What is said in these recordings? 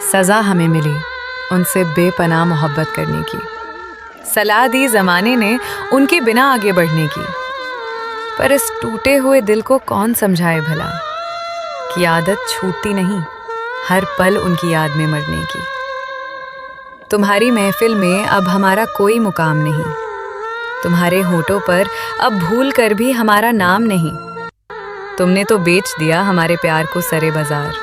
सज़ा हमें मिली उनसे बेपनाह मोहब्बत करने की। सलाह दी ज़माने ने उनके बिना आगे बढ़ने की। पर इस टूटे हुए दिल को कौन समझाए भला कि आदत छूटती नहीं हर पल उनकी याद में मरने की। तुम्हारी महफिल में अब हमारा कोई मुकाम नहीं, तुम्हारे होठों पर अब भूल कर भी हमारा नाम नहीं। तुमने तो बेच दिया हमारे प्यार को सरे बाजार,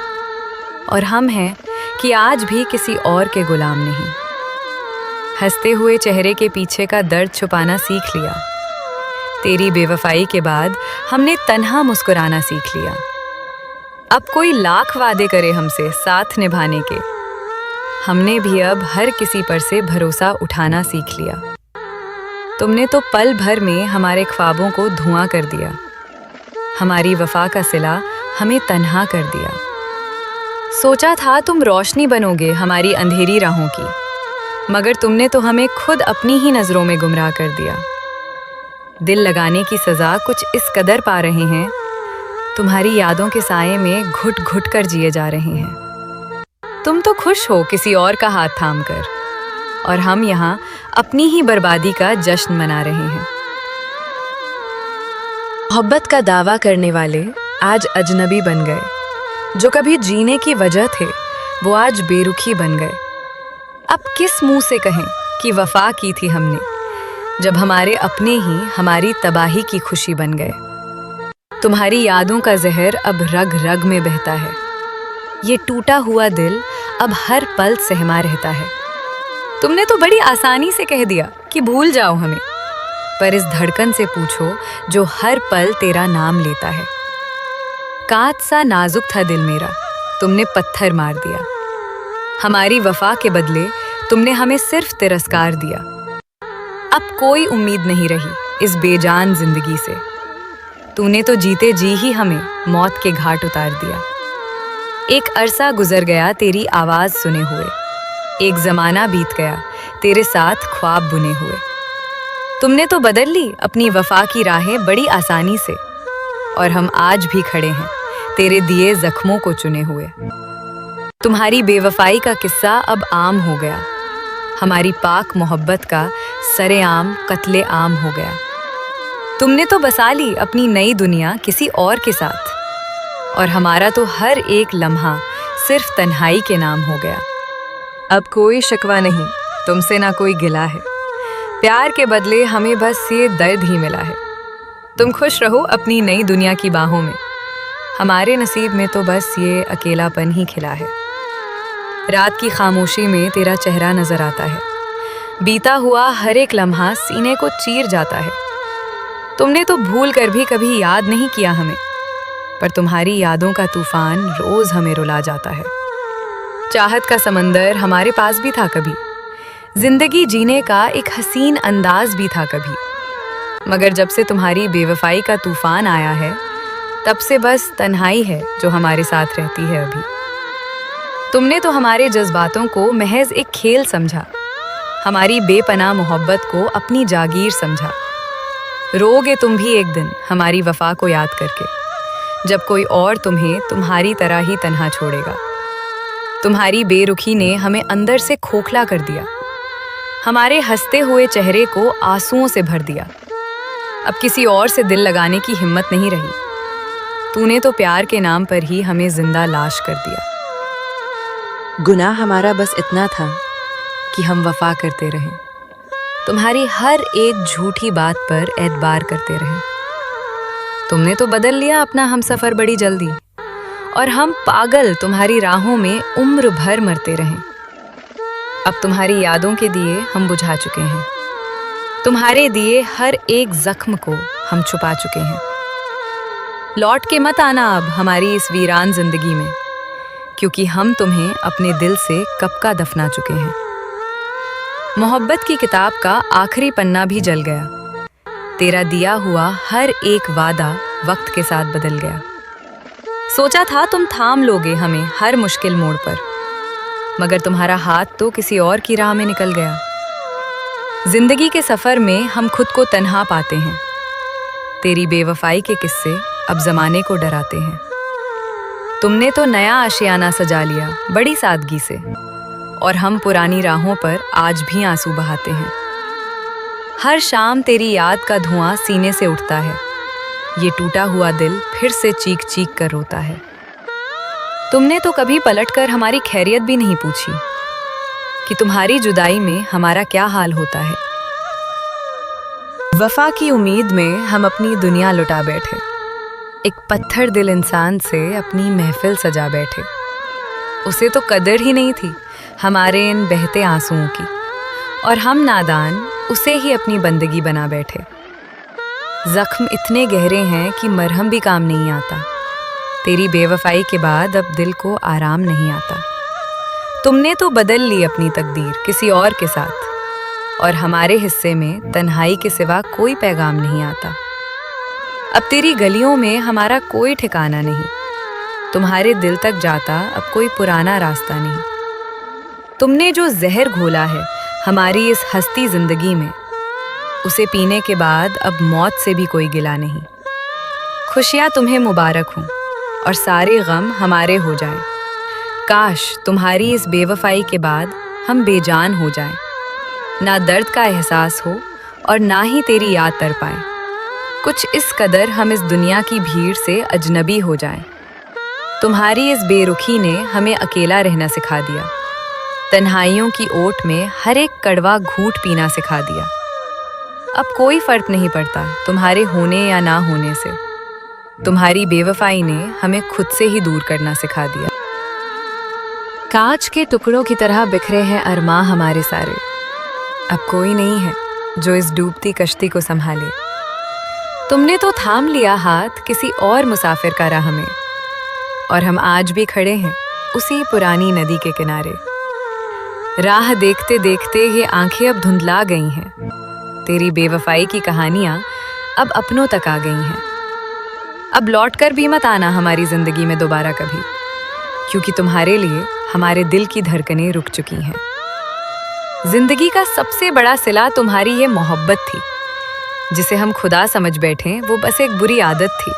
और हम हैं कि आज भी किसी और के गुलाम नहीं। हंसते हुए चेहरे के पीछे का दर्द छुपाना सीख लिया। तेरी बेवफाई के बाद हमने तन्हा मुस्कुराना सीख लिया। अब कोई लाख वादे करे हमसे साथ निभाने के, हमने भी अब हर किसी पर से भरोसा उठाना सीख लिया। तुमने तो पल भर में हमारे ख्वाबों को धुआं कर दिया, हमारी वफा का सिला हमें तन्हा कर दिया। सोचा था तुम रोशनी बनोगे हमारी अंधेरी राहों की, मगर तुमने तो हमें खुद अपनी ही नज़रों में गुमराह कर दिया। दिल लगाने की सज़ा कुछ इस कदर पा रहे हैं, तुम्हारी यादों के साये में घुट घुट कर जिए जा रहे हैं। तुम तो खुश हो किसी और का हाथ थाम कर, और हम यहाँ अपनी ही बर्बादी का जश्न मना रहे हैं। मोहब्बत का दावा करने वाले आज अजनबी बन गए, जो कभी जीने की वजह थे वो आज बेरुखी बन गए। अब किस मुंह से कहें कि वफा की थी हमने, जब हमारे अपने ही हमारी तबाही की खुशी बन गए। तुम्हारी यादों का जहर अब रग रग में बहता है, ये टूटा हुआ दिल अब हर पल सहमा रहता है। तुमने तो बड़ी आसानी से कह दिया कि भूल जाओ हमें, पर इस धड़कन से पूछो जो हर पल तेरा नाम लेता है। कांच सा नाजुक था दिल मेरा, तुमने पत्थर मार दिया। हमारी वफा के बदले तुमने हमें सिर्फ तिरस्कार दिया। अब कोई उम्मीद नहीं रही इस बेजान जिंदगी से, तूने तो जीते जी ही हमें मौत के घाट उतार दिया। एक अरसा गुजर गया तेरी आवाज़ सुने हुए, एक ज़माना बीत गया तेरे साथ ख्वाब बुने हुए। तुमने तो बदल ली अपनी वफा की राहें बड़ी आसानी से, और हम आज भी खड़े हैं तेरे दिए जख्मों को चुने हुए। तुम्हारी बेवफाई का किस्सा अब आम हो गया, हमारी पाक मोहब्बत का सरेआम कत्ले आम हो गया। तुमने तो बसा ली अपनी नई दुनिया किसी और के साथ, और हमारा तो हर एक लम्हा सिर्फ तन्हाई के नाम हो गया। अब कोई शिकवा नहीं तुमसे, ना कोई गिला है, प्यार के बदले हमें बस ये दर्द ही मिला है। तुम खुश रहो अपनी नई दुनिया की बाहों में, हमारे नसीब में तो बस ये अकेलापन ही खिला है। रात की खामोशी में तेरा चेहरा नजर आता है, बीता हुआ हर एक लम्हा सीने को चीर जाता है। तुमने तो भूल कर भी कभी याद नहीं किया हमें, पर तुम्हारी यादों का तूफान रोज हमें रुला जाता है। चाहत का समंदर हमारे पास भी था कभी, जिंदगी जीने का एक हसीन अंदाज भी था कभी, मगर जब से तुम्हारी बेवफाई का तूफान आया है, तब से बस तन्हाई है जो हमारे साथ रहती है अभी। तुमने तो हमारे जज्बातों को महज एक खेल समझा, हमारी बेपनाह मोहब्बत को अपनी जागीर समझा। रोगे तुम भी एक दिन हमारी वफा को याद करके, जब कोई और तुम्हें तुम्हारी तरह ही तन्हा छोड़ेगा। तुम्हारी बेरुखी ने हमें अंदर से खोखला कर दिया, हमारे हंसते हुए चेहरे को आंसुओं से भर दिया। अब किसी और से दिल लगाने की हिम्मत नहीं रही, तूने तो प्यार के नाम पर ही हमें जिंदा लाश कर दिया। गुनाह हमारा बस इतना था कि हम वफा करते रहें, तुम्हारी हर एक झूठी बात पर एतबार करते रहें। तुमने तो बदल लिया अपना हम सफ़र बड़ी जल्दी, और हम पागल तुम्हारी राहों में उम्र भर मरते रहें। अब तुम्हारी यादों के दिए हम बुझा चुके हैं, तुम्हारे दिए हर एक जख्म को हम छुपा चुके हैं। लौट के मत आना अब हमारी इस वीरान जिंदगी में, क्योंकि हम तुम्हें अपने दिल से कब का दफना चुके हैं। मोहब्बत की किताब का आखिरी पन्ना भी जल गया, तेरा दिया हुआ हर एक वादा वक्त के साथ बदल गया। सोचा था तुम थाम लोगे हमें हर मुश्किल मोड़ पर, मगर तुम्हारा हाथ तो किसी और की राह में निकल गया। जिंदगी के सफर में हम खुद को तन्हा पाते हैं, तेरी बेवफाई के किस्से अब जमाने को डराते हैं। तुमने तो नया आशियाना सजा लिया बड़ी सादगी से, और हम पुरानी राहों पर आज भी आंसू बहाते हैं। हर शाम तेरी याद का धुआं सीने से उठता है, ये टूटा हुआ दिल फिर से चीख चीख कर रोता है। तुमने तो कभी पलटकर हमारी खैरियत भी नहीं पूछी कि तुम्हारी जुदाई में हमारा क्या हाल होता है। वफा की उम्मीद में हम अपनी दुनिया लुटा बैठे, एक पत्थर दिल इंसान से अपनी महफिल सजा बैठे। उसे तो कदर ही नहीं थी हमारे इन बहते आंसुओं की, और हम नादान उसे ही अपनी बंदगी बना बैठे। जख्म इतने गहरे हैं कि मरहम भी काम नहीं आता। तेरी बेवफाई के बाद अब दिल को आराम नहीं आता। तुमने तो बदल ली अपनी तकदीर किसी और के साथ, और हमारे हिस्से में तन्हाई के सिवा कोई पैगाम नहीं आता। अब तेरी गलियों में हमारा कोई ठिकाना नहीं, तुम्हारे दिल तक जाता अब कोई पुराना रास्ता नहीं। तुमने जो जहर घोला है हमारी इस हस्ती जिंदगी में, उसे पीने के बाद अब मौत से भी कोई गिला नहीं। खुशियाँ तुम्हें मुबारक हों और सारे गम हमारे हो जाएं। काश तुम्हारी इस बेवफाई के बाद हम बेजान हो जाएं, ना दर्द का एहसास हो और ना ही तेरी याद तर पाएं। कुछ इस कदर हम इस दुनिया की भीड़ से अजनबी हो जाएं। तुम्हारी इस बेरुखी ने हमें अकेला रहना सिखा दिया, तन्हाइयों की ओट में हर एक कड़वा घूंट पीना सिखा दिया। अब कोई फर्क नहीं पड़ता तुम्हारे होने या ना होने से, तुम्हारी बेवफाई ने हमें खुद से ही दूर करना सिखा दिया। कांच के टुकड़ों की तरह बिखरे हैं अरमां हमारे सारे। अब कोई नहीं है जो इस डूबती कश्ती को संभाले। तुमने तो थाम लिया हाथ किसी और मुसाफिर का राह में, और हम आज भी खड़े हैं उसी पुरानी नदी के किनारे। राह देखते देखते ये आंखें अब धुंधला गई हैं। तेरी बेवफाई की कहानियां अब अपनों तक आ गई हैं। अब लौटकर भी मत आना हमारी जिंदगी में दोबारा कभी, क्योंकि तुम्हारे लिए हमारे दिल की धड़कनें रुक चुकी हैं। जिंदगी का सबसे बड़ा सिला तुम्हारी ये मोहब्बत थी, जिसे हम खुदा समझ बैठे वो बस एक बुरी आदत थी।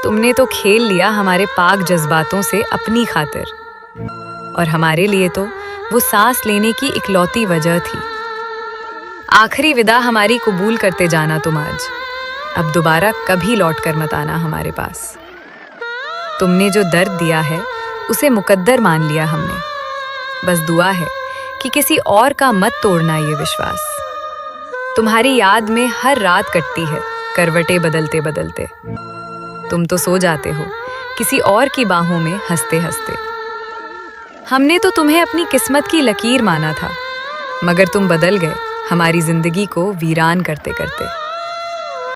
तुमने तो खेल लिया हमारे पाक जज्बातों से अपनी खातिर, और हमारे लिए तो वो सांस लेने की इकलौती वजह थी। आखिरी विदा हमारी कबूल करते जाना तुम आज, अब दोबारा कभी लौट कर मत आना हमारे पास। तुमने जो दर्द दिया है उसे मुकद्दर मान लिया हमने। बस दुआ है कि किसी और का मत तोड़ना ये विश्वास। तुम्हारी याद में हर रात कटती है करवटें बदलते बदलते। तुम तो सो जाते हो किसी और की बाहों में हंसते हंसते। हमने तो तुम्हें अपनी किस्मत की लकीर माना था, मगर तुम बदल गए हमारी जिंदगी को वीरान करते करते।